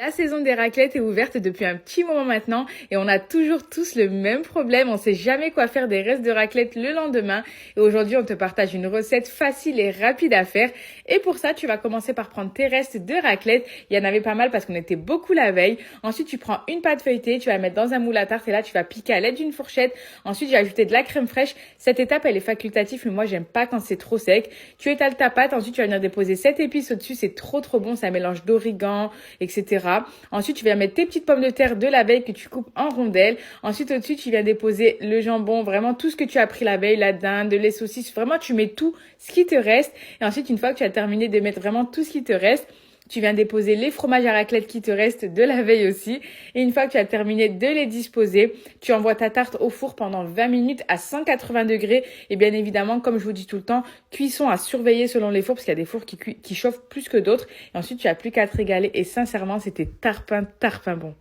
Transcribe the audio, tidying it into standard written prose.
La saison des raclettes est ouverte depuis un petit moment maintenant et on a toujours tous le même problème. On sait jamais quoi faire des restes de raclette le lendemain. Et aujourd'hui, on te partage une recette facile et rapide à faire. Et pour ça, tu vas commencer par prendre tes restes de raclette. Il y en avait pas mal parce qu'on était beaucoup la veille. Ensuite, tu prends une pâte feuilletée, tu vas la mettre dans un moule à tarte et là, tu vas piquer à l'aide d'une fourchette. Ensuite, j'ai ajouté de la crème fraîche. Cette étape, elle est facultative, mais moi, j'aime pas quand c'est trop sec. Tu étales ta pâte. Ensuite, tu vas venir déposer 7 épices au-dessus. C'est trop bon. C'est un mélange d'origan, etc. Ensuite, tu viens mettre tes petites pommes de terre de la veille que tu coupes en rondelles. Ensuite, au-dessus, tu viens déposer le jambon, vraiment tout ce que tu as pris la veille, la dinde, les saucisses. Vraiment, tu mets tout ce qui te reste. Et ensuite, une fois que tu as terminé de mettre vraiment tout ce qui te reste, tu viens déposer les fromages à raclette qui te restent de la veille aussi. Et une fois que tu as terminé de les disposer, tu envoies ta tarte au four pendant 20 minutes à 180 degrés. Et bien évidemment, comme je vous dis tout le temps, cuisson à surveiller selon les fours parce qu'il y a des fours qui chauffent plus que d'autres. Et ensuite, tu n'as plus qu'à te régaler. Et sincèrement, c'était tarpin bon.